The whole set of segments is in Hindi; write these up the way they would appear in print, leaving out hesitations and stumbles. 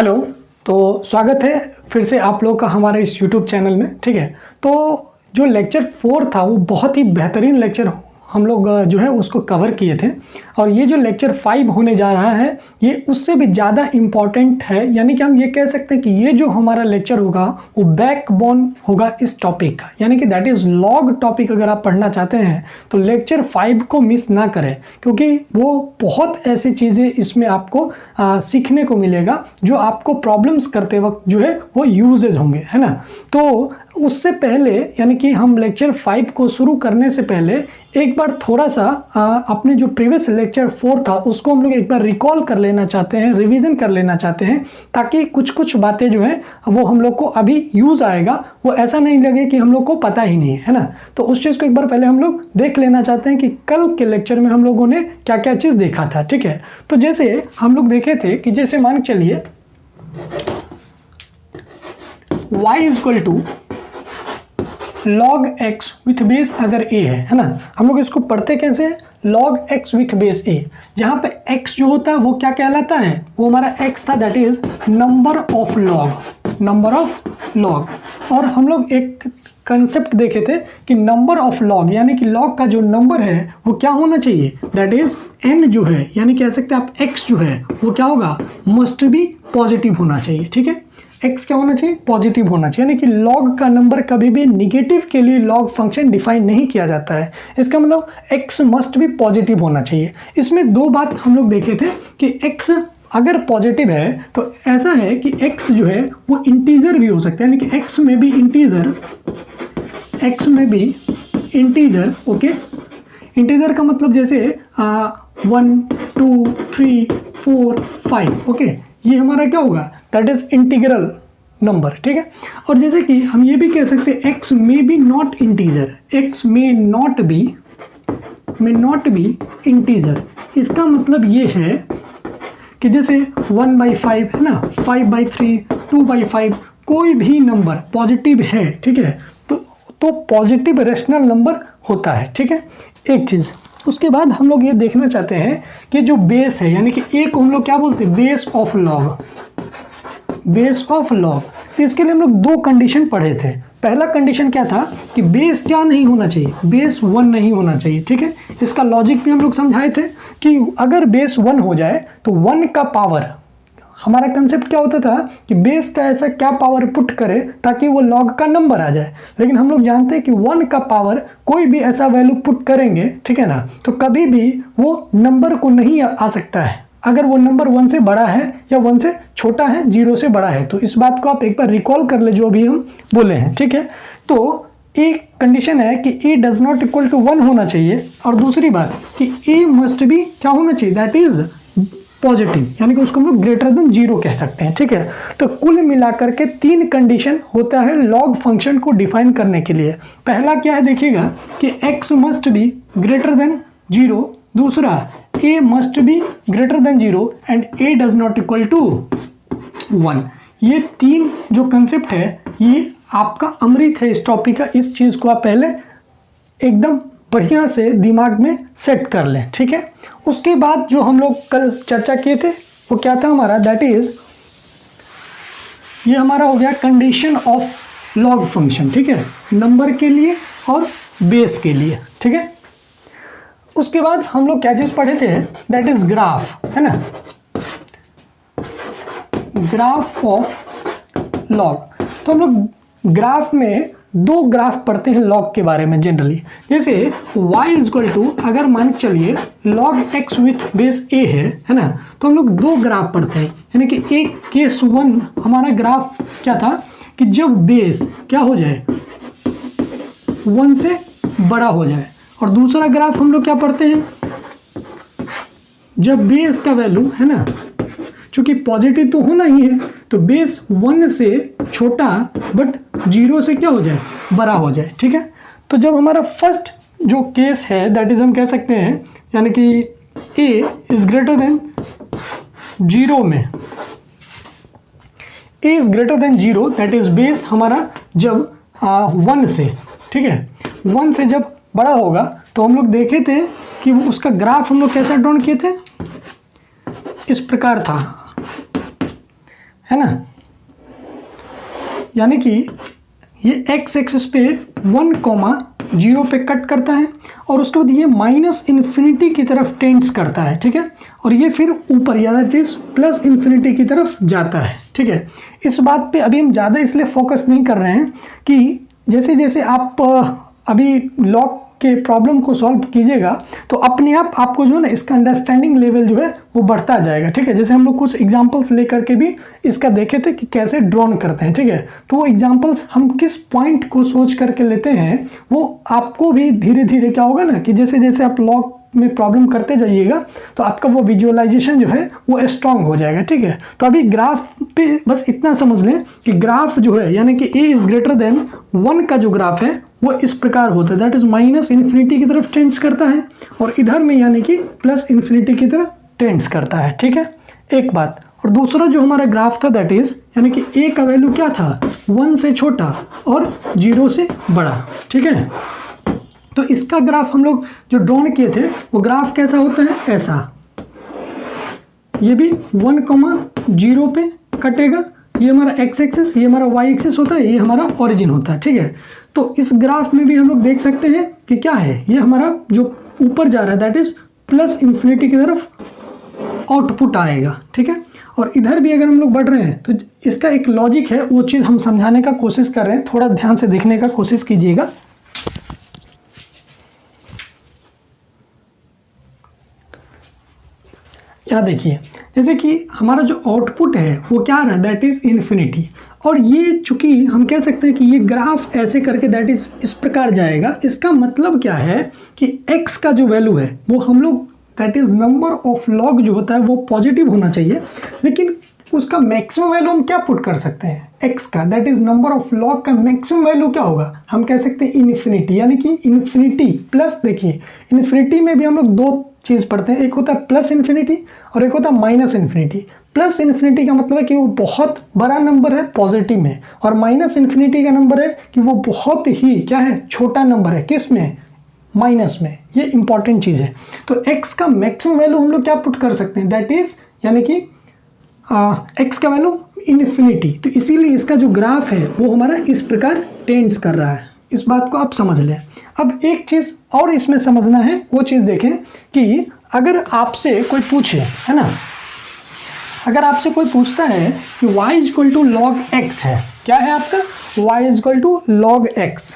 हेलो। तो स्वागत है फिर से आप लोग का हमारे इस यूट्यूब चैनल में। ठीक है, तो जो लेक्चर 4 था वो बहुत ही बेहतरीन लेक्चर हम लोग जो है उसको कवर किए थे, और ये जो लेक्चर 5 होने जा रहा है ये उससे भी ज़्यादा इम्पॉर्टेंट है। यानी कि हम ये कह सकते हैं कि ये जो हमारा लेक्चर होगा वो बैकबोन होगा इस टॉपिक का, यानी कि दैट इज़ लॉग टॉपिक। अगर आप पढ़ना चाहते हैं तो लेक्चर 5 को मिस ना करें, क्योंकि वो बहुत ऐसी चीज़ें इसमें आपको सीखने को मिलेगा जो आपको प्रॉब्लम्स करते वक्त जो है वो यूजेज होंगे, है ना। तो उससे पहले यानी कि हम लेक्चर 5 को शुरू करने से पहले एक बार थोड़ा सा अपने जो प्रीवियस लेक्चर 4 था उसको हम लोग एक बार रिकॉल कर लेना चाहते हैं, रिवीजन कर लेना चाहते हैं, ताकि कुछ कुछ बातें जो हैं वो हम लोग को अभी यूज़ आएगा, वो ऐसा नहीं लगे कि हम लोग को पता ही नहीं है ना। तो उस चीज़ को एक बार पहले हम लोग देख लेना चाहते हैं कि कल के लेक्चर में हम लोगों ने क्या क्या चीज़ देखा था। ठीक है, तो जैसे हम लोग देखे थे कि जैसे मान के चलिए y equal to log x with base अगर a है ना। हम लोग इसको पढ़ते कैसे हैं, log x with base a, जहाँ पे x जो होता है वो क्या कहलाता है, वो हमारा x था, that is number of log. और हम लोग एक कंसेप्ट देखे थे कि नंबर ऑफ लॉग यानी कि लॉग का जो नंबर है वो क्या होना चाहिए, दैट इज n जो है, यानी कह सकते हैं आप x जो है वो क्या होगा, मस्ट बी पॉजिटिव होना चाहिए। ठीक है, x क्या होना चाहिए, पॉजिटिव होना चाहिए, यानी कि log का नंबर कभी भी निगेटिव के लिए log फंक्शन डिफाइन नहीं किया जाता है। इसका मतलब x मस्ट भी पॉजिटिव होना चाहिए। इसमें दो बात हम लोग देखे थे कि x अगर पॉजिटिव है तो ऐसा है कि x जो है वो इंटीजर भी हो सकता है, यानी कि x में भी इंटीजर। ओके, इंटीजर का मतलब जैसे 1 2 3 4 5। ओके, ये हमारा क्या होगा, दैट इज इंटीग्रल नंबर। ठीक है, और जैसे कि हम ये भी कह सकते हैं x में बी नॉट इंटीजर, x में नॉट बी इंटीजर। इसका मतलब ये है कि जैसे 1/5 है ना, 5/3, 2/5, कोई भी नंबर पॉजिटिव है, ठीक है, तो पॉजिटिव रेशनल नंबर होता है। ठीक है, एक चीज़। उसके बाद हम लोग ये देखना चाहते हैं कि जो बेस है, यानी कि एक हम लोग क्या बोलते हैं, बेस ऑफ लॉग। तो इसके लिए हम लोग दो कंडीशन पढ़े थे। पहला कंडीशन क्या था कि बेस क्या नहीं होना चाहिए, बेस 1 नहीं होना चाहिए। ठीक है, इसका लॉजिक भी हम लोग समझाए थे कि अगर बेस 1 हो जाए तो 1 का पावर, हमारा कंसेप्ट क्या होता था कि बेस का ऐसा क्या पावर पुट करे ताकि वो लॉग का नंबर आ जाए। लेकिन हम लोग जानते हैं कि 1 का पावर कोई भी ऐसा वैल्यू पुट करेंगे, ठीक है ना, तो कभी भी वो नंबर को नहीं आ सकता है अगर वो नंबर 1 से बड़ा है या 1 से छोटा है, 0 से बड़ा है। तो इस बात को आप एक बार रिकॉल कर ले जो भी हम बोले हैं। ठीक है, तो एक कंडीशन है कि a does not equal to 1 होना चाहिए, और दूसरी बात कि a मस्ट भी क्या होना चाहिए, दैट इज पॉजिटिव, यानी कि उसको हम लोग ग्रेटर देन 0 कह सकते हैं। ठीक है, तो कुल मिलाकर के 3 कंडीशन होता है लॉग फंक्शन को डिफाइन करने के लिए। पहला क्या है देखिएगा कि x must be greater than 0, दूसरा a must be greater than 0 and a does not equal to 1। ये 3 जो कंसेप्ट है ये आपका अमृत है इस टॉपिक का। इस चीज़ को आप पहले एकदम बढ़िया से दिमाग में सेट कर लें। ठीक है, उसके बाद जो हम लोग कल चर्चा किए थे वो क्या था हमारा, दैट इज ये हमारा हो गया कंडीशन ऑफ लॉग फंक्शन। ठीक है, नंबर के लिए और बेस के लिए। ठीक है, उसके बाद हम लोग क्या चीज़ पढ़े थे, दैट इज ग्राफ, है ना, ग्राफ ऑफ लॉग। तो हम लोग ग्राफ में 2 ग्राफ पढ़ते हैं लॉग के बारे में जनरली। जैसे y इक्वल टू, अगर मान के चलिए log x with base a है ना, तो हम लोग 2 ग्राफ पढ़ते हैं। यानी कि एक केस 1 हमारा ग्राफ क्या था कि जब बेस क्या हो जाए, 1 से बड़ा हो जाए, और दूसरा ग्राफ हम लोग क्या पढ़ते हैं, जब बेस का वैल्यू है ना, चूंकि पॉजिटिव तो होना ही है, तो बेस 1 से छोटा बट 0 से क्या हो जाए, बड़ा हो जाए। ठीक है, तो जब हमारा फर्स्ट जो केस है दैट इज हम कह सकते हैं, यानी कि a इज ग्रेटर देन 0 में, a is greater than 0, that is base हमारा जब 1 से, ठीक है, 1 से जब बड़ा होगा, तो हम लोग देखे थे कि उसका ग्राफ हम लोग कैसा ड्रॉ किए थे, इस प्रकार था, है ना, यानी कि ये x एक्सिस पे 1,0 पे कट करता है और उसके बाद ये -इन्फिनिटी की तरफ टेंड्स करता है, ठीक है, और ये फिर ऊपर या दैट इज +इन्फिनिटी की तरफ जाता है, ठीक है। इस बात पे अभी हम ज़्यादा इसलिए फोकस नहीं कर रहे हैं कि जैसे जैसे आप अभी लॉग के प्रॉब्लम को सॉल्व कीजिएगा तो अपने आप आपको जो है ना इसका अंडरस्टैंडिंग लेवल जो है वो बढ़ता जाएगा, ठीक है। जैसे हम लोग कुछ एग्जांपल्स लेकर के भी इसका देखे थे कि कैसे ड्रॉन करते हैं, ठीक है। तो वो एग्जांपल्स हम किस पॉइंट को सोच करके लेते हैं वो आपको भी धीरे धीरे क्या होगा ना कि जैसे जैसे आप लॉग में प्रॉब्लम करते जाइएगा तो आपका वो विजुअलाइजेशन जो है वो स्ट्रांग हो जाएगा, ठीक है। तो अभी ग्राफ पे बस इतना समझ लें कि ग्राफ जो है यानी कि a इज ग्रेटर देन 1 का जो ग्राफ है वो इस प्रकार होता है, दैट इज -इन्फिनिटी की तरफ टेंड्स करता है और इधर में यानी कि +इन्फिनिटी की तरफ टेंड्स करता है, ठीक है, एक बात। और दूसरा जो हमारा ग्राफ था दैट इज यानी कि a का वैल्यू क्या था, 1 से छोटा और 0 से बड़ा, ठीक है। तो इसका ग्राफ हम लोग जो ड्रॉन किए थे वो ग्राफ कैसा होता है, ऐसा, ये भी 1,0 पे कटेगा, ये हमारा x एक्सिस, ये हमारा y एक्सिस होता है, ये हमारा ओरिजिन होता है, ठीक है। तो इस ग्राफ में भी हम लोग देख सकते हैं कि क्या है, ये हमारा जो ऊपर जा रहा है दैट इज +इन्फिनिटी की तरफ आउटपुट आएगा, ठीक है। और इधर भी अगर हम लोग बढ़ रहे हैं तो इसका एक लॉजिक है, वो चीज़ हम समझाने का कोशिश कर रहे हैं, थोड़ा ध्यान से देखने का कोशिश कीजिएगा। यहाँ देखिए, जैसे कि हमारा जो आउटपुट है वो क्या आ रहा है, दैट इज इन्फिनिटी, और ये चूंकि हम कह सकते हैं कि ये ग्राफ ऐसे करके दैट इज इस प्रकार जाएगा। इसका मतलब क्या है कि x का जो वैल्यू है वो हम लोग that is number of log जो होता है वो पॉजिटिव होना चाहिए, लेकिन उसका मैक्सिमम वैल्यू हम क्या पुट कर सकते हैं, x का that is number of log का मैक्सिमम वैल्यू क्या होगा, हम कह सकते हैं इन्फिनिटी, यानी कि इन्फिनिटी प्लस, देखिए इन्फिनिटी में भी हम लोग दो चीज़ पढ़ते हैं, एक होता है +इन्फिनिटी और एक होता है -इन्फिनिटी। +इन्फिनिटी का मतलब है कि वो बहुत बड़ा नंबर है पॉजिटिव में, और -इन्फिनिटी का नंबर है कि वो बहुत ही क्या है, छोटा नंबर है, किस में, माइनस में। ये इंपॉर्टेंट चीज़ है। तो x का मैक्सिमम वैल्यू हम लोग क्या पुट कर सकते हैं, दैट इज यानी कि x का वैल्यू इन्फिनिटी। तो इसीलिए इसका जो ग्राफ है वो हमारा इस प्रकार टेंड्स कर रहा है, इस बात को आप समझ लें। अब एक चीज़ और इसमें समझना है, वो चीज़ देखें कि अगर आपसे कोई पूछे, है ना, अगर आपसे कोई पूछता है कि y = log x है, क्या है आपका, y = log x,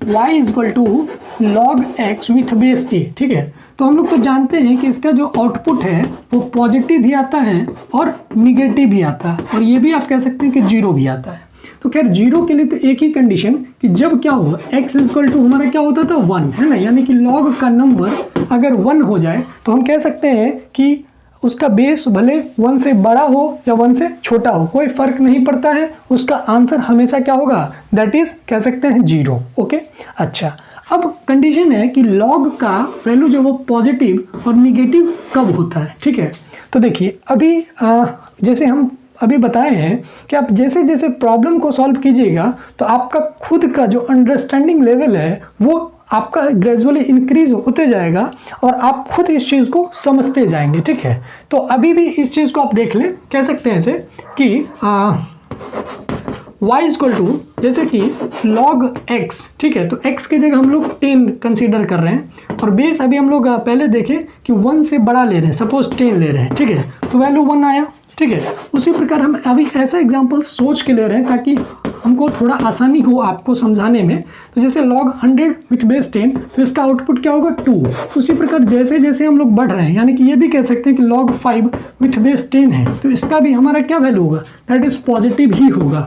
y = log x with base t, ठीक है। तो हम लोग तो जानते हैं कि इसका जो आउटपुट है वो पॉजिटिव भी आता है और निगेटिव भी आता है, और ये भी आप कह सकते हैं कि 0 भी आता है। तो खैर 0 के लिए तो एक ही कंडीशन कि जब क्या हो, x = हमारा क्या होता था 1, है ना, यानी कि लॉग का नंबर अगर 1 हो जाए तो हम कह सकते हैं कि उसका बेस भले 1 से बड़ा हो या 1 से छोटा हो, कोई फर्क नहीं पड़ता है, उसका आंसर हमेशा क्या होगा, दैट इज कह सकते हैं 0, ओके। अच्छा, अब कंडीशन है कि लॉग का वैल्यू जो वो पॉजिटिव और निगेटिव कब होता है, ठीक है। तो देखिए अभी जैसे हम अभी बताए हैं कि आप जैसे जैसे प्रॉब्लम को सॉल्व कीजिएगा तो आपका खुद का जो अंडरस्टैंडिंग लेवल है वो आपका ग्रेजुअली इंक्रीज होते जाएगा और आप खुद इस चीज़ को समझते जाएंगे, ठीक है। तो अभी भी इस चीज़ को आप देख लें, कह सकते हैं ऐसे कि y = जैसे कि log x, ठीक है। तो x की जगह हम लोग 10 कंसीडर कर रहे हैं और बेस अभी हम लोग पहले देखें कि 1 से बड़ा ले रहे हैं, सपोज 10 ले रहे हैं, ठीक है, तो वैल्यू 1 आया, ठीक है। उसी प्रकार हम अभी ऐसा एग्जांपल सोच के ले रहे हैं ताकि हमको थोड़ा आसानी हो आपको समझाने में। तो जैसे log 100 विथ बेस 10, तो इसका आउटपुट क्या होगा 2। उसी प्रकार जैसे जैसे हम लोग बढ़ रहे हैं, यानी कि ये भी कह सकते हैं कि log 5 विथ बेस 10 है, तो इसका भी हमारा क्या वैल्यू होगा, दैट इज पॉजिटिव ही होगा,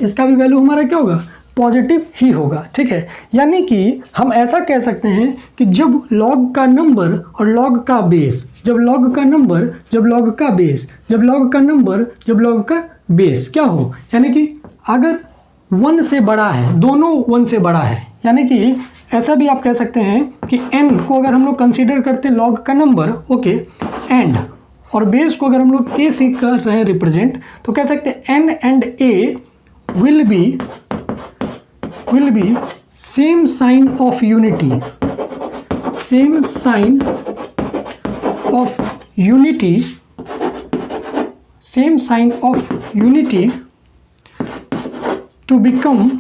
इसका भी वैल्यू हमारा क्या होगा, पॉजिटिव ही होगा, ठीक है। यानी कि हम ऐसा कह सकते हैं कि जब लॉग का नंबर और लॉग का बेस, जब लॉग का नंबर, जब लॉग का बेस, जब लॉग का नंबर, जब लॉग का बेस क्या हो, यानी कि अगर 1 से बड़ा है, दोनों 1 से बड़ा है, यानी कि ऐसा भी आप कह सकते हैं कि n को अगर हम लोग कंसीडर करते हैं लॉग का नंबर, ओके, एंड और बेस को अगर हम लोग a से कर रहे हैं रिप्रेजेंट, तो कह सकते हैं n and a will be same sign of unity, same sign of unity same sign of unity to become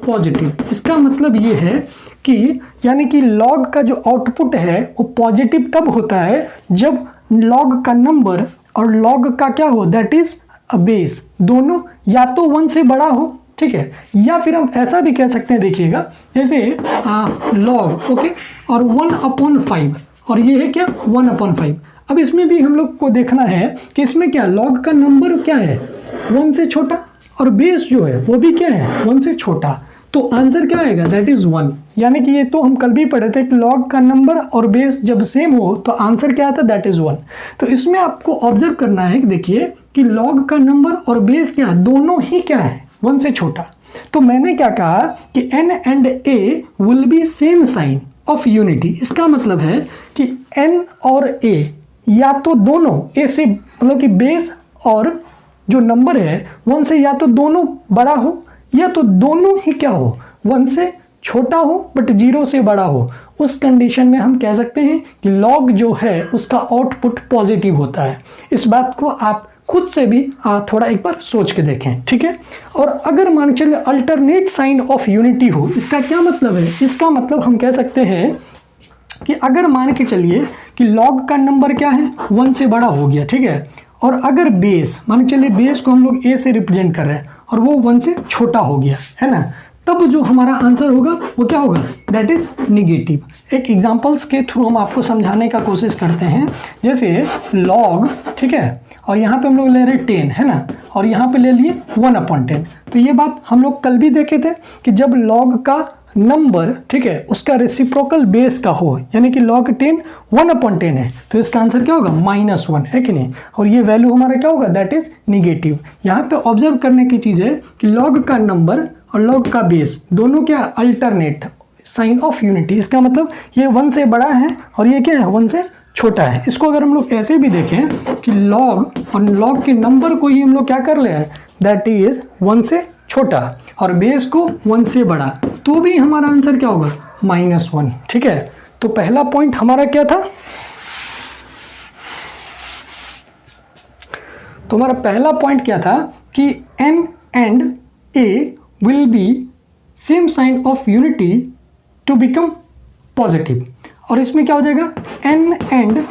positive. इसका मतलब ये है कि यानी कि लॉग का जो आउटपुट है वो पॉजिटिव तब होता है जब लॉग का नंबर और लॉग का क्या हो, दैट इज अ बेस, दोनों या तो 1 से बड़ा हो, ठीक है, या फिर हम ऐसा भी कह सकते हैं, देखिएगा जैसे लॉग ओके और 1/5 और ये है क्या 1/5। अब इसमें भी हम लोग को देखना है कि इसमें क्या लॉग का नंबर क्या है 1 से छोटा और बेस जो है वो भी क्या है 1 से छोटा, तो आंसर क्या आएगा, दैट इज 1। यानी कि ये तो हम कल भी पढ़े थे कि लॉग का नंबर और बेस जब सेम हो तो आंसर क्या आता है, दैट इज 1। तो इसमें आपको ऑब्जर्व करना है कि देखिए कि लॉग का नंबर और बेस क्या दोनों ही क्या है 1 से छोटा। तो मैंने क्या कहा कि n and a will be same sign of unity. इसका मतलब है कि n और a या तो दोनों a से मतलब कि बेस और जो नंबर है 1 से या तो दोनों बड़ा हो या तो दोनों ही क्या हो 1 से छोटा हो बट 0 से बड़ा हो। उस कंडीशन में हम कह सकते हैं कि लॉग जो है उसका आउटपुट पॉजिटिव होता है। इस बात को आप खुद से भी थोड़ा एक बार सोच के देखें, ठीक है। और अगर मान के चलिए अल्टरनेट साइन ऑफ यूनिटी हो, इसका क्या मतलब है, इसका मतलब हम कह सकते हैं कि अगर मान के चलिए कि लॉग का नंबर क्या है 1 से बड़ा हो गया, ठीक है, और अगर बेस मान के चलिए बेस को हम लोग a से रिप्रेजेंट कर रहे हैं और वो 1 से छोटा हो गया है ना, तब जो हमारा आंसर होगा वो क्या होगा, दैट इज निगेटिव। एक एग्जांपल्स के थ्रू हम आपको समझाने का कोशिश करते हैं। जैसे लॉग, ठीक है, और यहाँ पे हम लोग ले रहे हैं 10 है ना, और यहाँ पे ले लिए 1/10। तो ये बात हम लोग कल भी देखे थे कि जब लॉग का नंबर, ठीक है, उसका रेसिप्रोकल बेस का हो, यानी कि log 10 1/10 है, तो इसका आंसर क्या होगा -1, है कि नहीं। और ये वैल्यू हमारा क्या होगा, दैट इज निगेटिव। यहाँ पे ऑब्जर्व करने की चीज़ है कि log का नंबर और log का बेस दोनों क्या अल्टरनेट साइन ऑफ यूनिटी। इसका मतलब ये 1 से बड़ा है और ये क्या है 1 से छोटा है। इसको अगर हम लोग ऐसे भी देखें कि log और log के नंबर को ही हम लोग क्या कर ले हैं, दैट इज 1 से छोटा और बेस को 1 से बड़ा, तो भी हमारा आंसर क्या होगा -1, ठीक है। तो पहला पॉइंट हमारा क्या था, तो हमारा पहला पॉइंट क्या था कि n and a will be same sign of unity to become positive. और इसमें क्या हो जाएगा n एंड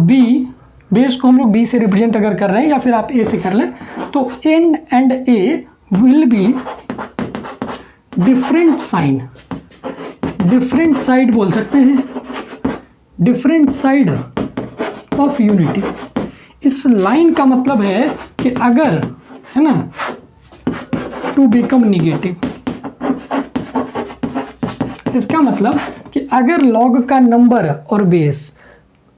b, बेस को हम लोग b से रिप्रेजेंट अगर कर रहे हैं या फिर आप a से कर लें, तो n and a will be different sign, different side बोल सकते हैं, डिफरेंट साइड ऑफ यूनिटी। इस लाइन का मतलब है कि अगर, है ना, टू बिकम निगेटिव, इसका मतलब कि अगर लॉग का नंबर और बेस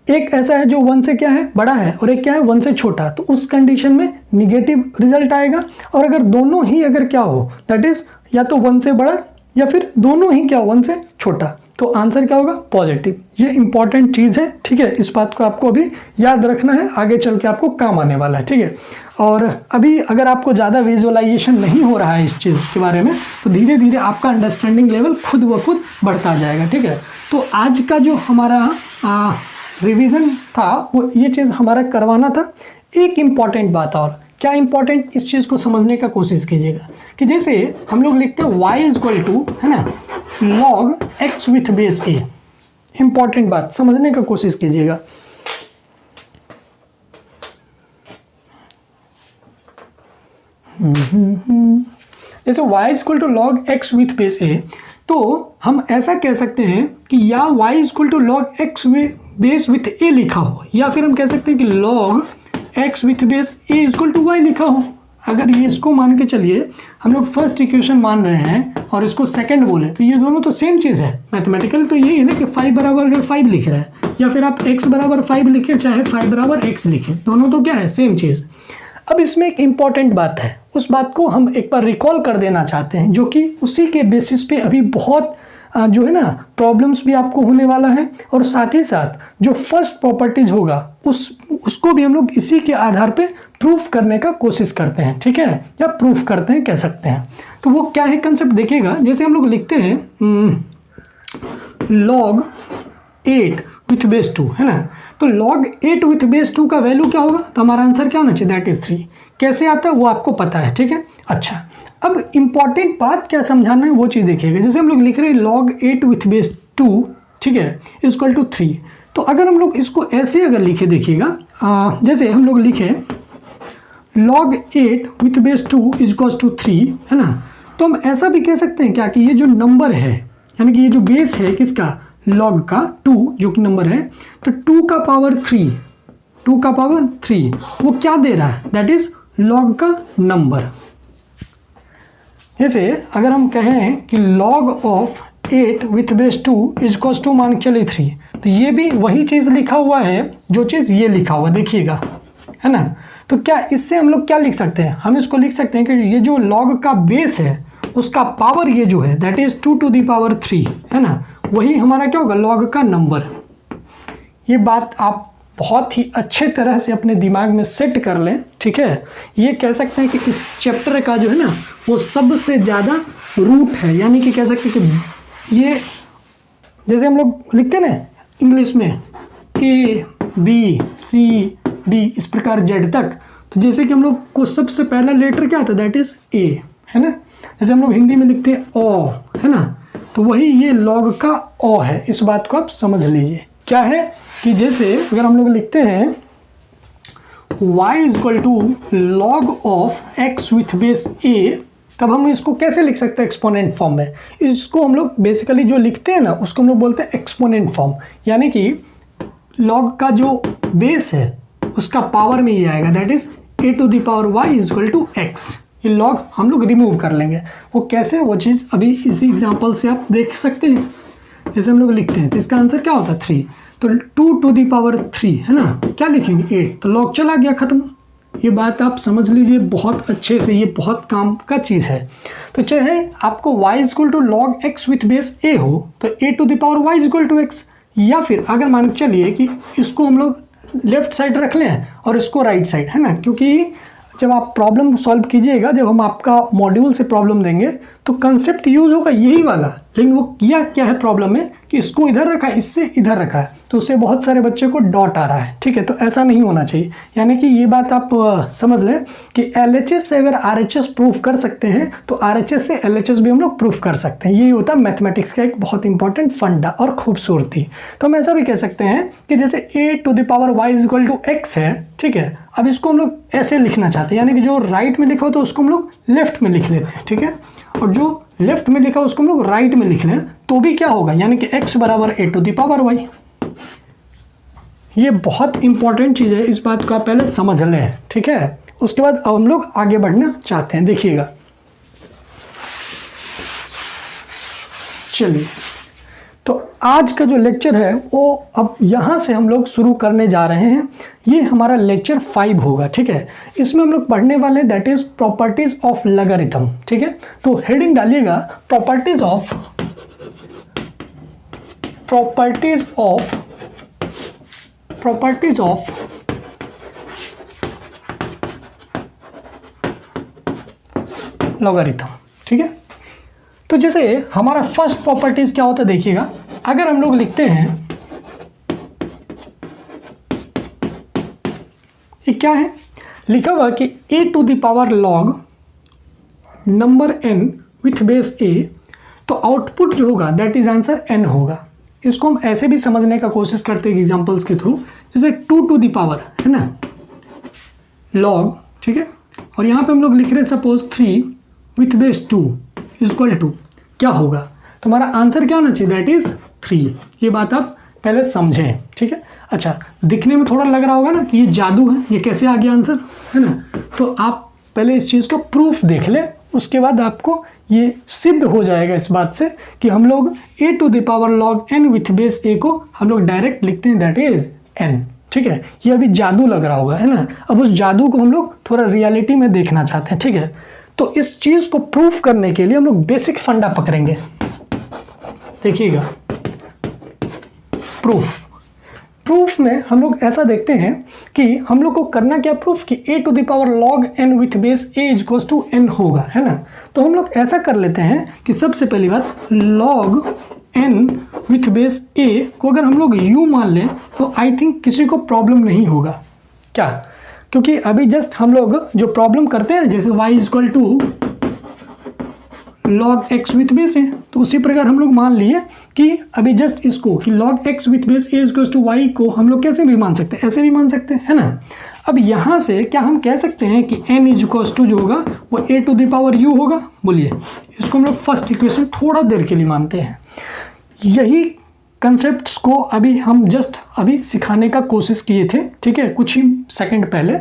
एक ऐसा है जो 1 से क्या है बड़ा है और एक क्या है 1 से छोटा, तो उस कंडीशन में निगेटिव रिजल्ट आएगा। और अगर दोनों ही अगर क्या हो, दैट इज या तो 1 से बड़ा या फिर दोनों ही क्या 1 से छोटा, तो आंसर क्या होगा पॉजिटिव। ये इंपॉर्टेंट चीज़ है, ठीक है। इस बात को आपको अभी याद रखना है, आगे चल के आपको काम आने वाला है, ठीक है। और अभी अगर आपको ज़्यादा विजुअलाइजेशन नहीं हो रहा है इस चीज़ के बारे में, तो धीरे धीरे आपका अंडरस्टैंडिंग लेवल खुद ब खुद बढ़ता जाएगा, ठीक है। तो आज का जो हमारा रिवीजन था वो ये चीज़ हमारा करवाना था। एक इम्पॉर्टेंट बात और क्या इम्पॉर्टेंट, इस चीज़ को समझने का कोशिश कीजिएगा कि जैसे हम लोग लिखते हैं y इक्वल टू, है ना, log x with base a। Important बात समझने का कोशिश कीजिएगा। जैसे y equal to log x with base a, तो हम ऐसा कह सकते हैं कि या y equal to log x base with a लिखा हो, या फिर हम कह सकते हैं कि log x with base a equal to y लिखा हो। अगर ये इसको मान के चलिए हम लोग फर्स्ट इक्वेशन मान रहे हैं और इसको सेकंड बोले, तो ये दोनों तो सेम चीज़ है। मैथमेटिकल तो यही है ना कि 5 बराबर 5 लिख रहा है, या फिर आप x बराबर 5 लिखें चाहे 5 बराबर x लिखें, दोनों तो क्या है सेम चीज़। अब इसमें एक इम्पॉर्टेंट बात है, उस बात को हम एक बार रिकॉल कर देना चाहते हैं, जो कि उसी के बेसिस पे अभी बहुत जो है ना प्रॉब्लम्स भी आपको होने वाला है, और साथ ही साथ जो फर्स्ट प्रॉपर्टीज होगा उसको भी हम लोग इसी के आधार पे प्रूफ करने का कोशिश करते हैं, ठीक है, या प्रूफ करते हैं कह सकते हैं। तो वो क्या है कंसेप्ट देखिएगा। जैसे हम लोग लिखते हैं log 8 विथ बेस 2 है ना, तो log 8 विथ बेस 2 का वैल्यू क्या होगा, तो हमारा आंसर क्या होना चाहिए, दैट इज 3। कैसे आता है वो आपको पता है, ठीक है। अच्छा, अब इंपॉर्टेंट बात क्या समझाना है वो चीज़ देखिएगा। जैसे हम लोग लिख रहे हैं log 8 विथ बेस 2, ठीक है, इक्वल टू 3। तो अगर हम लोग इसको ऐसे अगर लिखे देखिएगा, जैसे हम लोग लिखे log 8 with base 2 equal to 3 है ना, तो हम ऐसा भी कह सकते हैं क्या कि ये जो नंबर है, यानी कि ये जो बेस है किसका, log का 2 जो कि नंबर है, तो 2 का पावर 3, 2 का पावर 3 वो क्या दे रहा है, दैट इज log का नंबर। जैसे अगर हम कहें कि log of 8 with base 2 equal to मान के चलिए 3, तो ये भी वही चीज़ लिखा हुआ है जो चीज़ ये लिखा हुआ देखिएगा, है ना। तो क्या इससे हम लोग क्या लिख सकते हैं, हम इसको लिख सकते हैं कि ये जो log का बेस है उसका पावर ये जो है that is 2 to the power 3 है ना, वही हमारा क्या होगा, log का नंबर। ये बात आप बहुत ही अच्छे तरह से अपने दिमाग में सेट कर लें, ठीक है। ये कह सकते हैं कि इस चैप्टर का जो है ना वो सबसे ज़्यादा रूट है, यानी कि कह सकते हैं कि ये जैसे हम लोग लिखते हैं ना इंग्लिश में A B C D इस प्रकार Z तक, तो जैसे कि हम लोग को सबसे पहला लेटर क्या आता है, दैट इज A है ना। जैसे हम लोग हिंदी में लिखते हैं ओ है ना, तो वही ये log का ओ है। इस बात को आप समझ लीजिए। क्या है कि जैसे अगर हम लोग लिखते हैं y equal to log of x with base a, तब हम इसको कैसे लिख सकते हैं, एक्सपोनेंट फॉर्म में। इसको हम लोग बेसिकली जो लिखते हैं ना उसको हम लोग बोलते हैं एक्सपोनेंट फॉर्म, यानी कि log का जो बेस है उसका पावर में ये आएगा, that is a to the power y equal to x। ये log हम लोग रिमूव कर लेंगे, वो कैसे, वो चीज़ अभी इसी एग्जांपल से आप देख सकते हैं। जैसे हम लोग लिखते हैं तो इसका आंसर क्या होता है 3, तो 2 टू द पावर 3 है ना, क्या लिखेंगे 8, तो log चला गया खत्म। ये बात आप समझ लीजिए बहुत अच्छे से, ये बहुत काम का चीज़ है। तो चाहे आपको y equal to log x with base a हो तो a to the power y equal to x, या फिर अगर मान के चलिए कि इसको हम लोग लेफ्ट साइड रख लें और इसको राइट साइड, है ना, क्योंकि जब आप प्रॉब्लम सॉल्व कीजिएगा, जब हम आपका मॉड्यूल से प्रॉब्लम देंगे तो कंसेप्ट यूज होगा यही वाला, लेकिन वो किया क्या है प्रॉब्लम में कि इसको इधर रखा है, इससे इधर रखा है, तो उससे बहुत सारे बच्चे को डॉट आ रहा है, ठीक है। तो ऐसा नहीं होना चाहिए, यानी कि ये बात आप समझ लें कि LHS से अगर RHS प्रूफ कर सकते हैं तो RHS से LHS भी हम लोग प्रूफ कर सकते हैं। यही होता है मैथमेटिक्स का एक बहुत इंपॉर्टेंट फंडा और खूबसूरती। तो हम ऐसा भी कह सकते हैं कि जैसे a to the power y equal to x है, ठीक है, अब इसको हम लोग ऐसे लिखना चाहते हैं, यानी कि जो राइट में लिखा हो तो उसको हम लोग लेफ्ट में लिख लेते हैं, ठीक है, और जो लेफ्ट में लिखा हो उसको हम लोग राइट में लिख लें तो भी क्या होगा, यानी कि x बराबर a to the power y। ये बहुत इंपॉर्टेंट चीज़ है, इस बात को आप पहले समझ लें, ठीक है। उसके बाद अब हम लोग आगे बढ़ना चाहते हैं, देखिएगा। चलिए, तो आज का जो लेक्चर है वो अब यहाँ से हम लोग शुरू करने जा रहे हैं। ये हमारा लेक्चर 5 होगा, ठीक है। इसमें हम लोग पढ़ने वाले हैं that is properties of logarithm, ठीक है। तो हेडिंग डालिएगा प्रॉपर्टीज ऑफ लॉगरिथम, ठीक है। तो जैसे हमारा फर्स्ट प्रॉपर्टीज क्या होता है देखिएगा, अगर हम लोग लिखते हैं ये क्या है, लिखा हुआ कि a to the power log number n with base a, तो आउटपुट जो होगा दैट इज आंसर n होगा। इसको हम ऐसे भी समझने का कोशिश करते हैं एग्जांपल्स के थ्रू, जैसे 2 टू द पावर है ना log, ठीक है, और यहाँ पे हम लोग लिख रहे हैं suppose 3 with base 2 equal to क्या होगा, तो हमारा आंसर क्या होना चाहिए, दैट इज 3। ये बात आप पहले समझें, ठीक है। अच्छा, दिखने में थोड़ा लग रहा होगा ना कि ये जादू है, ये कैसे आ गया आंसर, है ना, तो आप पहले इस चीज़ का प्रूफ देख लें, उसके बाद आपको ये सिद्ध हो जाएगा इस बात से कि हम लोग a to the power log n with base a को हम लोग डायरेक्ट लिखते हैं दैट इज n, ठीक है। ये अभी जादू लग रहा होगा, है ना। अब उस जादू को हम लोग थोड़ा रियलिटी में देखना चाहते हैं, ठीक है। तो इस चीज़ को प्रूफ करने के लिए हम लोग बेसिक फंडा पकड़ेंगे, देखिएगा। प्रूफ में हम लोग ऐसा देखते हैं कि हम लोग को करना क्या प्रूफ कि a to the power log n with base a equals to n होगा, है ना। तो हम लोग ऐसा कर लेते हैं कि सबसे पहली बात log n with base a को अगर हम लोग u मान लें तो आई थिंक किसी को प्रॉब्लम नहीं होगा क्या, क्योंकि अभी जस्ट हम लोग जो प्रॉब्लम करते हैं जैसे y equal to log x with base a, तो उसी प्रकार हम लोग मान लिए कि अभी जस्ट इसको कि log x with base a equal to y को हम लोग कैसे भी मान सकते हैं, ऐसे भी मान सकते हैं, है ना। अब यहाँ से क्या हम कह सकते हैं कि n इक्वल टू जो होगा वो a to the power u होगा। बोलिए, इसको हम लोग फर्स्ट इक्वेशन थोड़ा देर के लिए मानते हैं। यही कंसेप्ट्स को अभी हम जस्ट अभी सिखाने का कोशिश किए थे, ठीक है, कुछ ही सेकंड पहले।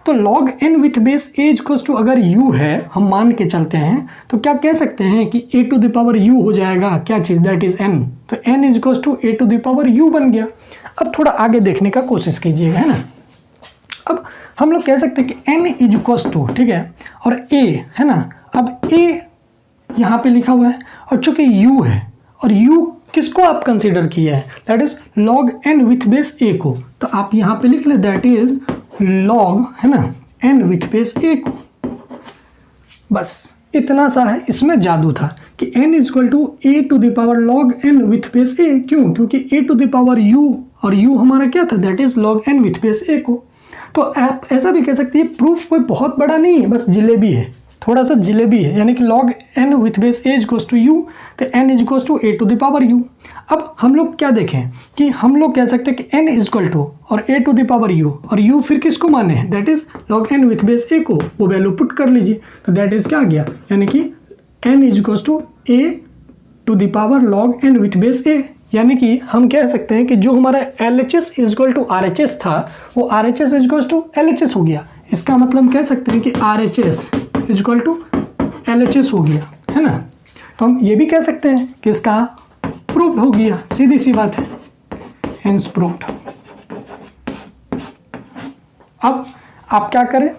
तो log n with base a equals to अगर u है, हम मान के चलते हैं, तो क्या कह सकते हैं कि a to the power u हो जाएगा क्या चीज़, दैट इज n। तो n equals to a to the power u बन गया। अब थोड़ा आगे देखने का कोशिश कीजिएगा, है ना। अब हम लोग कह सकते हैं कि n इक्वल्स टू, ठीक है, और a है ना। अब a यहाँ पे लिखा हुआ है और चूंकि u है और u किसको आप कंसीडर किया है, that is log n with base a को, तो आप यहाँ पे लिख ले दैट इज log, है ना, n विथ बेस a को। बस इतना सा है, इसमें जादू था कि n equal to a to the power log n with base a। क्यों? क्योंकि a to the power u और u हमारा क्या था, that is log n with base a को। तो आप ऐसा भी कह सकते हैं प्रूफ कोई बहुत बड़ा नहीं है, बस जिलेबी है, थोड़ा सा जिलेबी है, यानी कि log n with base a equals to u, तो n equals to a to the power u। अब हम लोग क्या देखें कि हम लोग कह सकते हैं कि n इक्वल टू और a to the power u, और u फिर किसको माने हैं, that is log n with base a को, वो वैल्यू पुट कर लीजिए, तो दैट इज क्या आ गया, यानी कि n equals to a to the power log n with base a। यानी कि हम कह सकते हैं कि जो हमारा LHS इक्वल टू RHS था वो RHS इक्वल टू LHS हो गया। इसका मतलब हम कह सकते हैं कि RHS इक्वल टू LHS हो गया, है ना। तो हम ये भी कह सकते हैं कि इसका प्रूफ हो गया, सीधी सी बात है, हेंस प्रूफ्ड। अब आप क्या करें,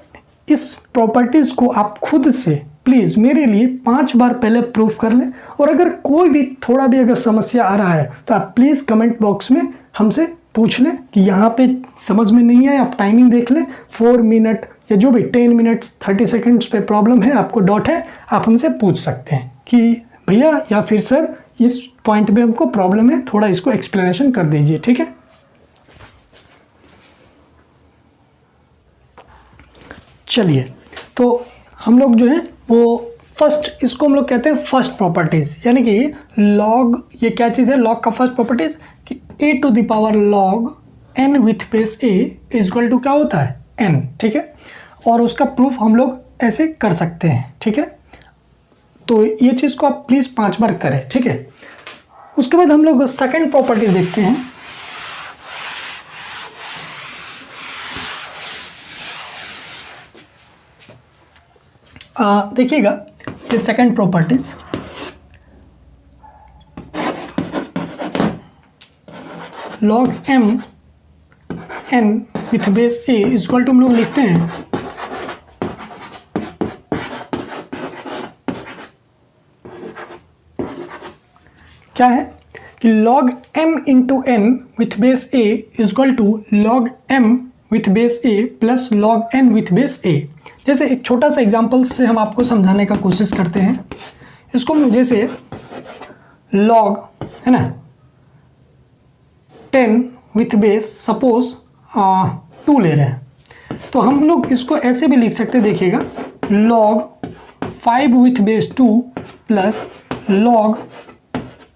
इस प्रॉपर्टीज को आप खुद से प्लीज़ मेरे लिए 5 बार पहले प्रूफ कर लें, और अगर कोई भी थोड़ा भी अगर समस्या आ रहा है तो आप प्लीज़ कमेंट बॉक्स में हमसे पूछ लें कि यहाँ पे समझ में नहीं है, आप टाइमिंग देख लें, 4 मिनट या जो भी 10 मिनट्स 30 सेकंड्स पे प्रॉब्लम है, आपको डॉट है, आप हमसे पूछ सकते हैं कि भैया या फिर सर इस पॉइंट पे हमको प्रॉब्लम है, थोड़ा इसको एक्सप्लेनेशन कर दीजिए, ठीक है। चलिए, तो हम लोग जो है वो फर्स्ट, इसको हम लोग कहते हैं फर्स्ट प्रॉपर्टीज, यानी कि log, ये क्या चीज़ है, log का फर्स्ट प्रॉपर्टीज कि a to the power log n with base a equal to क्या होता है, n, ठीक है। और उसका प्रूफ हम लोग ऐसे कर सकते हैं, ठीक है। तो ये चीज़ को आप प्लीज़ 5 बार करें, ठीक है। उसके बाद हम लोग सेकेंड प्रॉपर्टी देखते हैं। देखिएगा ये second properties, log m n with base a equal to हम लोग लिखते हैं क्या है कि log m into n with base a equal to log m with base a plus log n with base a। जैसे एक छोटा सा एग्जांपल से हम आपको समझाने का कोशिश करते हैं। इसको जैसे log, है ना, 10 विथ बेस सपोज 2 ले रहे हैं, तो हम लोग इसको ऐसे भी लिख सकते हैं, देखिएगा log 5 with base 2 plus log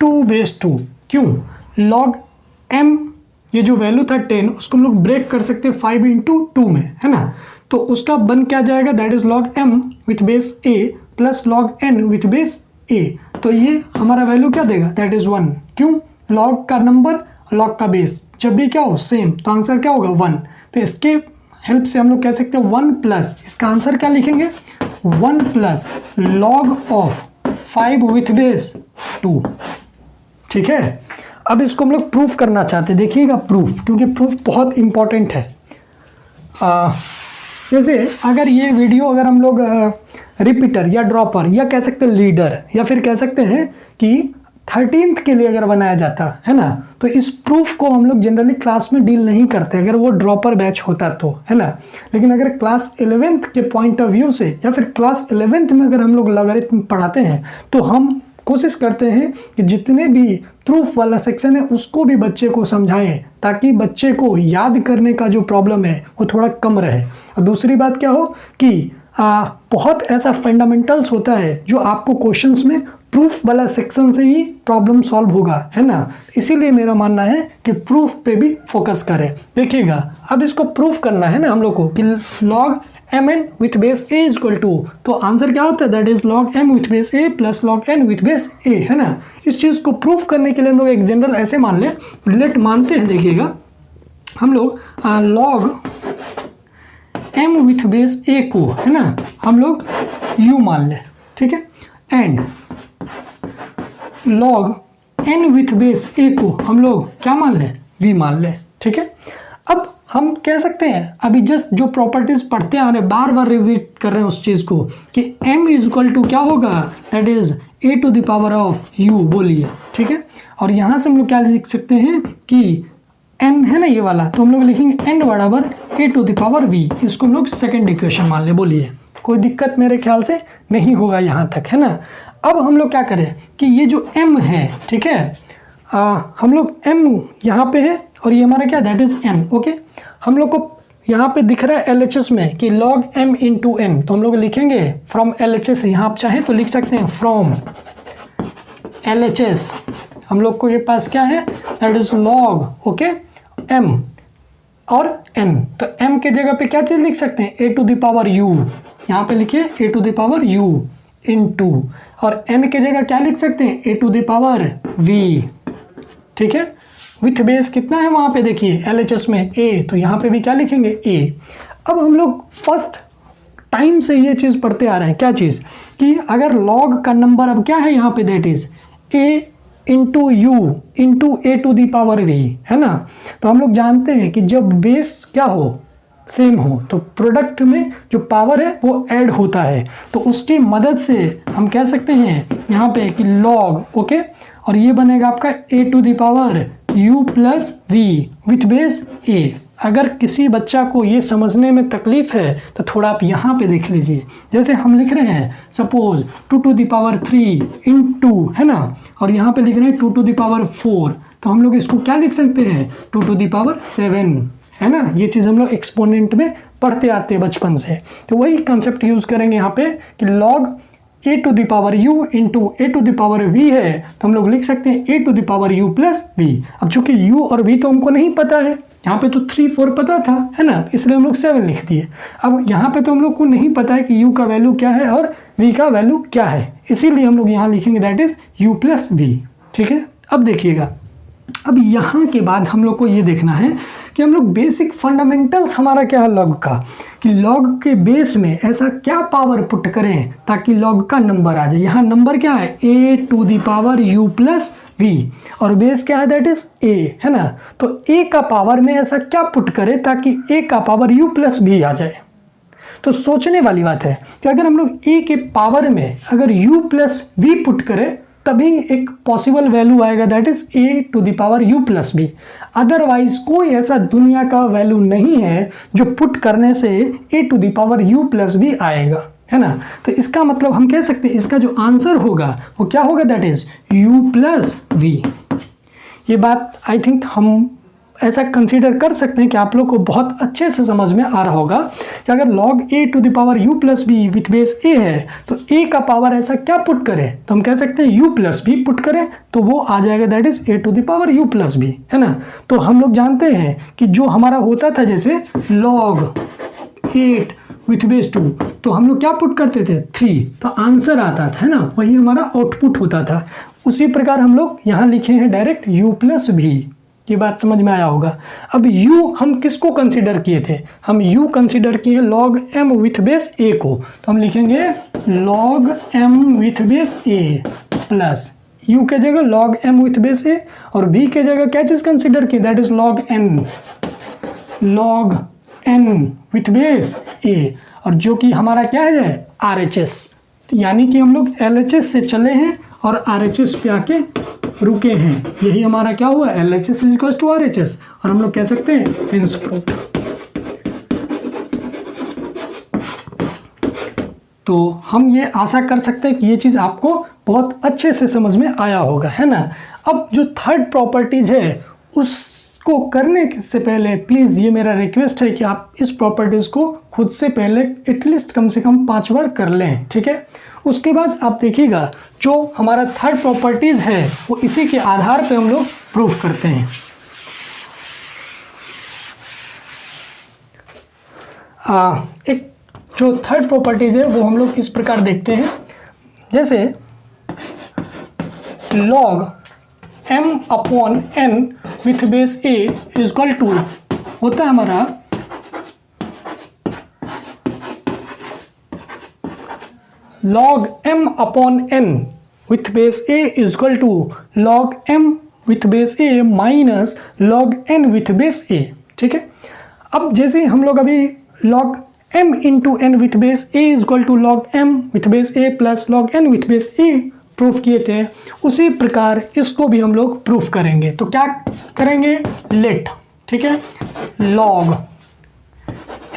2 base 2। क्यों? log m ये जो वैल्यू था 10, उसको हम लोग ब्रेक कर सकते हैं 5 इंटू 2 में, है ना। तो उसका बन क्या जाएगा, that is log m with base a plus log n with base a। तो ये हमारा वैल्यू क्या देगा, दैट इज 1। क्यों? log का नंबर log का बेस जब भी क्या हो सेम, तो आंसर क्या होगा 1। तो इसके हेल्प से हम लोग कह सकते हैं 1 प्लस, इसका आंसर क्या लिखेंगे, 1 plus log of 5 with base 2, ठीक है। अब इसको हम लोग प्रूफ करना चाहते हैं, देखिएगा प्रूफ, क्योंकि प्रूफ बहुत इंपॉर्टेंट है। जैसे अगर ये वीडियो अगर हम लोग रिपीटर या ड्रॉपर या कह सकते हैं लीडर या फिर कह सकते हैं कि 13th के लिए अगर बनाया जाता है ना, तो इस प्रूफ को हम लोग जनरली क्लास में डील नहीं करते अगर वो ड्रॉपर बैच होता तो, है ना। लेकिन अगर क्लास 11th के पॉइंट ऑफ व्यू से या फिर क्लास 11th में अगर हम लोग लॉगरिथम पढ़ाते हैं तो हम कोशिश करते हैं कि जितने भी प्रूफ वाला सेक्शन है उसको भी बच्चे को समझाएं, ताकि बच्चे को याद करने का जो प्रॉब्लम है वो थोड़ा कम रहे। और दूसरी बात क्या हो कि बहुत ऐसा फंडामेंटल्स होता है जो आपको क्वेश्चंस में प्रूफ वाला सेक्शन से ही प्रॉब्लम सॉल्व होगा, है ना। इसीलिए मेरा मानना है कि प्रूफ पे भी फोकस करें। देखिएगा, अब इसको प्रूफ करना है ना हम लोग को कि log mn with base a is equal to, तो आंसर क्या होता है, that is log m with base a plus log n with base a, है ना। इस चीज़ को प्रूफ करने के लिए हम लोग एक जनरल ऐसे मान लें, लेट मानते हैं, देखिएगा हम लोग log m with base a को, है ना, हम लोग u मान लें, ठीक है, and log n with base a को हम लोग क्या मान लें, v मान लें, ठीक है। अब हम कह सकते हैं, अभी जस्ट जो प्रॉपर्टीज पढ़ते आ रहे, बार बार रिपीट कर रहे हैं उस चीज़ को कि m इज इक्वल टू क्या होगा, that is a to the power of u, बोलिए, ठीक है। और यहाँ से हम लोग क्या लिख सकते हैं कि n है ना ये वाला, तो हम लोग लिखेंगे n बराबर a to the power v, इसको हम लोग सेकेंड इक्वेशन मान ले, बोलिए। कोई दिक्कत मेरे ख्याल से नहीं होगा यहाँ तक, है ना। अब हम लोग क्या करें कि ये जो m है, ठीक है, हम लोग m यहाँ पे है और ये हमारा क्या, दैट इज n, ओके। हम लोग को यहाँ पे दिख रहा है LHS में कि log m इंटू n, तो हम लोग लिखेंगे फ्रॉम LHS, यहाँ आप चाहें तो लिख सकते हैं फ्रॉम LHS, हम लोग को ये पास क्या है, that is log, okay, m और n, तो m के जगह पे क्या चीज़ लिख सकते हैं, a to the power u, यहाँ पे लिखिए a to the power u into, और n के जगह क्या लिख सकते हैं, a to the power v, ठीक है। विथ बेस कितना है वहाँ पे, देखिए LHS में a, तो यहाँ पे भी क्या लिखेंगे a। अब हम लोग फर्स्ट टाइम से ये चीज़ पढ़ते आ रहे हैं, क्या चीज़, कि अगर log का नंबर अब क्या है यहाँ पे, that is a into u into a to the power v, है ना। तो हम लोग जानते हैं कि जब बेस क्या हो, सेम हो, तो प्रोडक्ट में जो पावर है वो ऐड होता है, तो उसकी मदद से हम कह सकते हैं यहाँ पे कि log, ओके, और ये बनेगा आपका a to the power u plus v with base a। अगर किसी बच्चा को ये समझने में तकलीफ है तो थोड़ा आप यहाँ पे देख लीजिए, जैसे हम लिख रहे हैं suppose 2 to the power 3 into, है ना, और यहाँ पे लिख रहे हैं 2 टू द पावर 4, तो हम लोग इसको क्या लिख सकते हैं, 2 टू द पावर 7, है ना। ये चीज़ हम लोग एक्सपोनेंट में पढ़ते आते हैं बचपन से, तो वही कंसेप्ट यूज़ करेंगे यहाँ पे कि log a to the power u into a to the power v है, तो हम लोग लिख सकते हैं a to the power u plus v। अब चूंकि u और v तो हमको नहीं पता है, यहाँ पे तो 3 4 पता था, है ना, इसलिए हम लोग 7 लिख दिए। अब यहाँ पे तो हम लोग को नहीं पता है कि u का वैल्यू क्या है और v का वैल्यू क्या है, इसीलिए हम लोग यहाँ लिखेंगे that is u plus v, ठीक है। अब देखिएगा, अब यहाँ के बाद हम लोग को ये देखना है कि हम लोग बेसिक फंडामेंटल्स हमारा क्या है लॉग का, कि लॉग के बेस में ऐसा क्या पावर पुट करें ताकि लॉग का नंबर आ जाए। यहाँ नंबर क्या है, a to the power u plus v, और बेस क्या है, दैट इज a, है ना। तो a का पावर में ऐसा क्या पुट करें ताकि a का पावर u प्लस v आ जाए। तो सोचने वाली बात है कि अगर हम लोग a के पावर में अगर u प्लस v पुट करें तभी एक पॉसिबल वैल्यू आएगा, that is a to the power u plus v। Otherwise कोई ऐसा दुनिया का वैल्यू नहीं है जो पुट करने से a to the power u plus v आएगा, है ना। तो इसका मतलब हम कह सकते हैं इसका जो आंसर होगा वो क्या होगा, that is u plus v। ये बात आई थिंक हम ऐसा कंसीडर कर सकते हैं कि आप लोग को बहुत अच्छे से समझ में आ रहा होगा कि अगर log a to the power u plus b with base a है तो a का पावर ऐसा क्या पुट करें, तो हम कह सकते हैं u प्लस b पुट करें तो वो आ जाएगा, that is a to the power u plus b, है ना। तो हम लोग जानते हैं कि जो हमारा होता था जैसे log 8 विथ बेस 2, तो हम लोग क्या पुट करते थे 3, तो आंसर आता था, है ना, वही हमारा आउटपुट होता था। उसी प्रकार हम लोग यहाँ लिखे हैं डायरेक्ट u प्लस v। ये बात समझ में आया होगा। अब u हम किसको कंसीडर किए थे, हम u कंसीडर किए log m with base a को, तो हम लिखेंगे log m with base a plus u के जगह log m with base a, और v के जगह क्या चीज़ कंसीडर की, that is log n with base a, और जो कि हमारा क्या है RHS, यानी कि हम लोग LHS से चले हैं और RHS पे आके रुके हैं, यही हमारा क्या हुआ, LHS is equal to RHS, और हम लोग कह सकते हैं हिंस प्रूफ। तो हम ये आशा कर सकते हैं कि ये चीज़ आपको बहुत अच्छे से समझ में आया होगा, है ना। अब जो थर्ड प्रॉपर्टीज़ है उसको करने से पहले प्लीज़ ये मेरा रिक्वेस्ट है कि आप इस प्रॉपर्टीज़ को खुद से पहले एटलीस्ट कम से कम 5 बार कर लें, ठीक है। उसके बाद आप देखिएगा जो हमारा थर्ड प्रॉपर्टीज़ है वो इसी के आधार पे हम लोग प्रूफ करते हैं। एक जो थर्ड प्रॉपर्टीज़ है वो हम लोग इस प्रकार देखते हैं, जैसे log m upon n with base a is equal to होता है हमारा log m upon n with base a is equal to log m with base a minus log n with base a, ठीक है। अब जैसे हम लोग अभी log m into n with base a is equal to log m with base a plus log n with base a proof किए थे, उसी प्रकार इसको भी हम लोग प्रूफ करेंगे। तो क्या करेंगे, लेट, ठीक है, log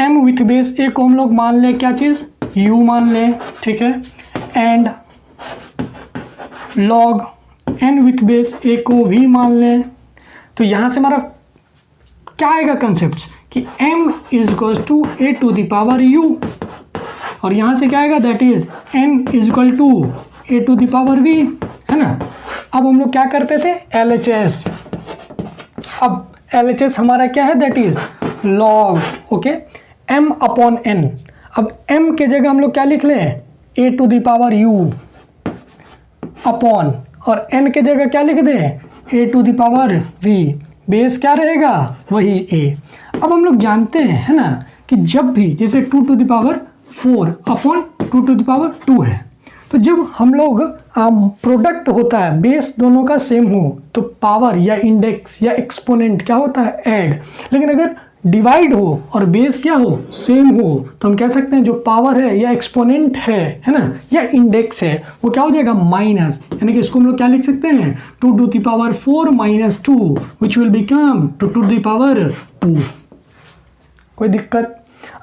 m with base a को हम लोग मान लें क्या चीज़, u मान लें, ठीक है, and log n with base a को v मान लें। तो यहाँ से हमारा क्या आएगा कंसेप्ट कि m is equal to a to the power u, और यहाँ से क्या आएगा, that is n is equal to a to the power v, है ना। अब हम लोग क्या करते थे, LHS। अब LHS हमारा क्या है, that is log, okay, m upon n। अब m के जगह हम लोग क्या लिख लें, a to the power u upon, और n के जगह क्या लिख दें, a to the power v, base क्या रहेगा, वही a। अब हम लोग जानते हैं, है ना, कि जब भी जैसे 2 to the power 4 upon 2 to the power 2 है, तो जब हम लोग प्रोडक्ट होता है, बेस दोनों का सेम हो तो पावर या इंडेक्स या एक्सपोनेंट क्या होता है, ऐड। लेकिन अगर डिवाइड हो और बेस क्या हो, सेम हो, तो हम कह सकते हैं जो पावर है या एक्सपोनेंट है ना, या इंडेक्स है, वो क्या हो जाएगा, माइनस। यानी कि इसको हम लोग क्या लिख सकते हैं, 2 to the power 4 minus 2 which will become 2 to the power 2। कोई दिक्कत।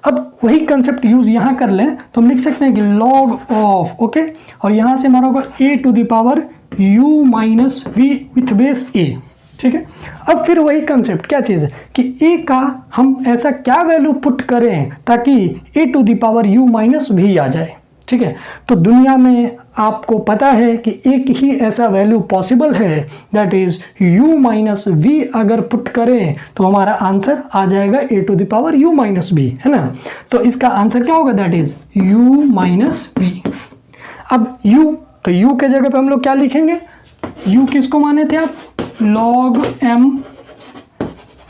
अब वही कंसेप्ट यूज यहाँ कर लें तो हम लिख सकते हैं कि log ऑफ, ओके, और यहाँ से हमारा होगा a to the power u minus v with base a, ठीक है। अब फिर वही कंसेप्ट क्या चीज़ है कि a का हम ऐसा क्या वैल्यू पुट करें ताकि a to the power u minus v आ जाए, ठीक है। तो दुनिया में आपको पता है कि एक ही ऐसा वैल्यू पॉसिबल है, that is u minus v. अगर पुट करें तो हमारा आंसर आ जाएगा a to the power u minus v, है ना। तो इसका आंसर क्या होगा, that is u minus v. अब u, तो u के जगह पे हम लोग क्या लिखेंगे, u किसको माने थे आप, log m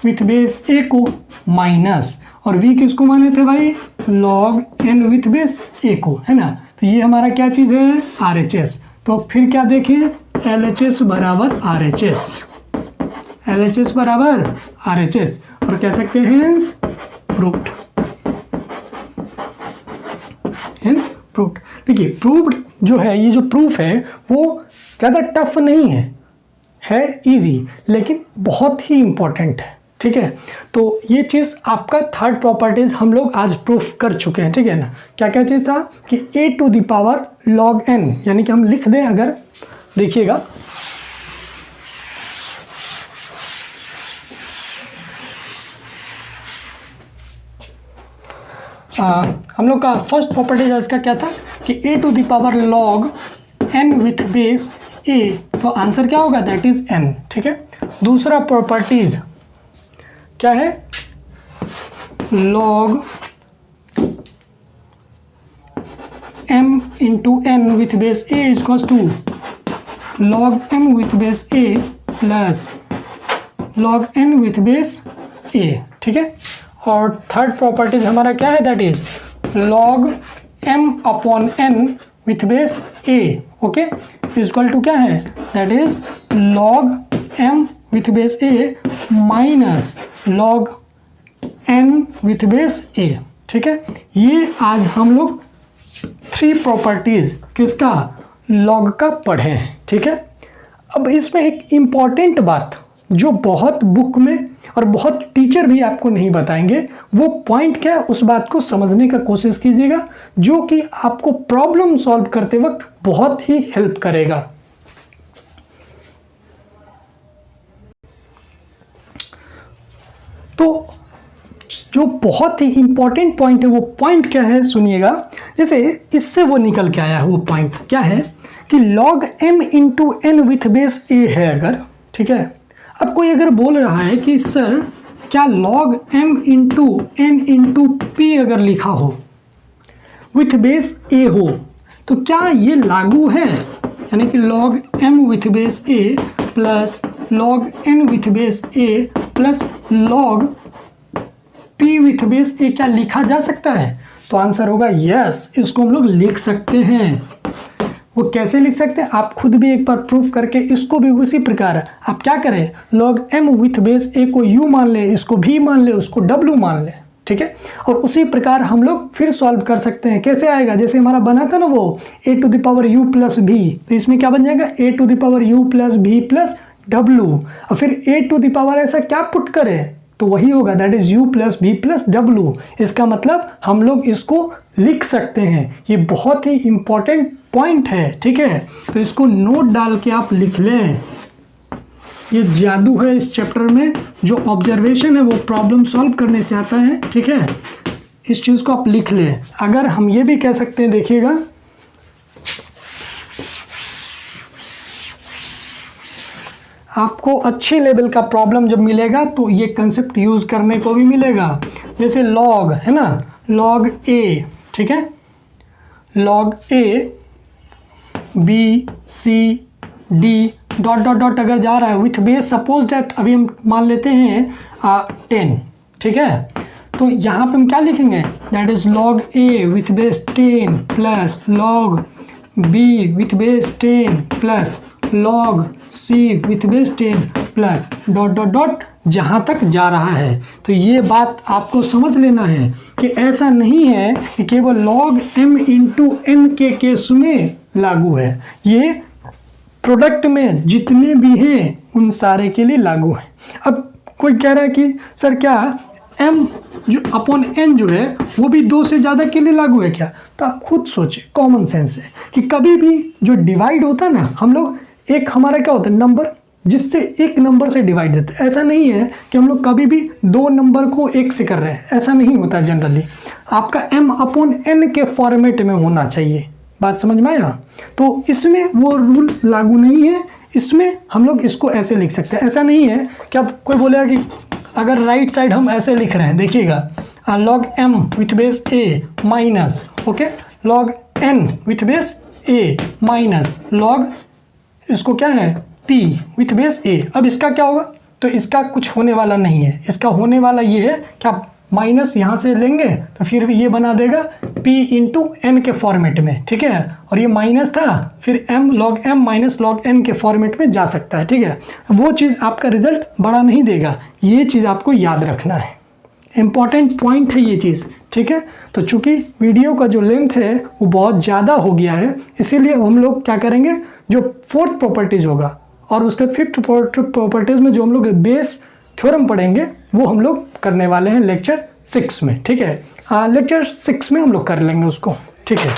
with base a को माइनस, और v किसको माने थे भाई, log n with base a को, है ना। तो ये हमारा क्या चीज़ है, RHS। तो फिर क्या देखें, LHS बराबर RHS, LHS बराबर RHS, और कह सकते हैं हेंस प्रूव्ड, हेंस प्रूव्ड। देखिए प्रूव्ड जो है, ये जो प्रूफ है वो ज़्यादा टफ नहीं है इजी, लेकिन बहुत ही इंपॉर्टेंट है, ठीक है। तो ये चीज़ आपका थर्ड प्रॉपर्टीज हम लोग आज प्रूफ कर चुके हैं, ठीक है ना। क्या क्या चीज़ था कि a to the power log n, यानी कि हम लिख दें, अगर देखिएगा हम लोग का फर्स्ट प्रॉपर्टीज इसका क्या था कि a to the power log n with base a, तो आंसर क्या होगा, दैट इज n, ठीक है। दूसरा प्रॉपर्टीज क्या है, log m into n with base a is equal to log m with base a plus log n with base a, ठीक है। और थर्ड प्रॉपर्टीज हमारा क्या है, that is log m upon n with base a, okay, is equal to क्या है, that is log m with base a minus log n with base a, ठीक है। ये आज हम लोग 3 प्रॉपर्टीज किसका, log का पढ़े हैं, ठीक है। अब इसमें एक इम्पॉर्टेंट बात जो बहुत बुक में और बहुत टीचर भी आपको नहीं बताएंगे। वो पॉइंट क्या है उस बात को समझने का कोशिश कीजिएगा, जो कि आपको प्रॉब्लम सॉल्व करते वक्त बहुत ही हेल्प करेगा। तो जो बहुत ही इंपॉर्टेंट पॉइंट है वो पॉइंट क्या है सुनिएगा। जैसे इससे वो निकल के आया है, वो पॉइंट क्या है कि log m into n with base a है अगर, ठीक है। अब कोई अगर बोल रहा है कि सर क्या log m into n into p अगर लिखा हो विथ बेस a हो तो क्या ये लागू है, यानी कि log m with base a plus log n with base a plus log p with base a क्या लिखा जा सकता है? तो आंसर होगा यस, इसको हम लोग लिख सकते हैं। वो कैसे लिख सकते हैं आप खुद भी एक बार प्रूफ करके, इसको भी उसी प्रकार आप क्या करें, log m with base a को u मान ले, इसको v मान ले, उसको w मान ले, ठीक है। और उसी प्रकार हम लोग फिर सॉल्व कर सकते हैं। कैसे आएगा, जैसे हमारा बना था ना वो a to the power u plus v, तो इसमें क्या बन जाएगा a to the power u plus v plus w, और फिर a टू द पावर ऐसा क्या पुट करें तो वही होगा, that is u plus v plus w। इसका मतलब हम लोग इसको लिख सकते हैं। ये बहुत ही इंपॉर्टेंट पॉइंट है, ठीक है। तो इसको नोट डाल के आप लिख लें। ये जादू है इस चैप्टर में, जो ऑब्जर्वेशन है वो प्रॉब्लम सॉल्व करने से आता है, ठीक है। इस चीज़ को आप लिख लें। अगर हम ये भी कह सकते हैं, देखिएगा आपको अच्छे लेवल का प्रॉब्लम जब मिलेगा तो ये कंसेप्ट यूज करने को भी मिलेगा। जैसे लॉग है ना, लॉग ए, ठीक है, log a b c d dot dot dot अगर जा रहा है विथ बेस, सपोज दैट अभी हम मान लेते हैं 10, ठीक है। तो यहाँ पे हम क्या लिखेंगे, that is log A with base 10 plus log B with base 10 plus log c with base 10 plus dot dot dot जहाँ तक जा रहा है। तो ये बात आपको समझ लेना है कि ऐसा नहीं है कि केवल log m इंटू एन के केस में लागू है, ये प्रोडक्ट में जितने भी हैं उन सारे के लिए लागू है। अब कोई कह रहा है कि सर क्या m जो अपॉन n जो है वो भी 2 से ज़्यादा के लिए लागू है क्या? तो आप खुद सोचें, कॉमन सेंस है कि कभी भी जो डिवाइड होता है ना, हम लोग एक हमारा क्या होता है नंबर, जिससे एक नंबर से डिवाइड देते हैं। ऐसा नहीं है कि हम लोग कभी भी 2 नंबर को 1 से कर रहे हैं, ऐसा नहीं होता जनरली। आपका m अपॉन n के फॉर्मेट में होना चाहिए। बात समझ में आया? तो इसमें वो रूल लागू नहीं है, इसमें हम लोग इसको ऐसे लिख सकते हैं। ऐसा नहीं है कि अब कोई बोलेगा कि अगर राइट साइड हम ऐसे लिख रहे हैं, देखिएगा log m with base a minus, okay, log n with base a minus log इसको क्या है p विथ बेस a। अब इसका क्या होगा, तो इसका कुछ होने वाला नहीं है, इसका होने वाला ये है कि आप माइनस यहाँ से लेंगे तो फिर भी ये बना देगा p इंटू एन के फॉर्मेट में, ठीक है। और ये माइनस था, फिर m log m minus log n के फॉर्मेट में जा सकता है, ठीक है। वो चीज़ आपका रिजल्ट बड़ा नहीं देगा, ये चीज़ आपको याद रखना है, इम्पॉर्टेंट पॉइंट है ये चीज़, ठीक है। तो चूंकि वीडियो का जो लेंथ है वो बहुत ज़्यादा हो गया है, इसीलिए हम लोग क्या करेंगे, जो 4th प्रॉपर्टीज़ होगा और उसके 5th प्रॉपर्टीज़ में जो हम लोग बेस थ्योरम पढ़ेंगे वो हम लोग करने वाले हैं लेक्चर 6 में, ठीक है। लेक्चर 6 में हम लोग कर लेंगे उसको, ठीक है।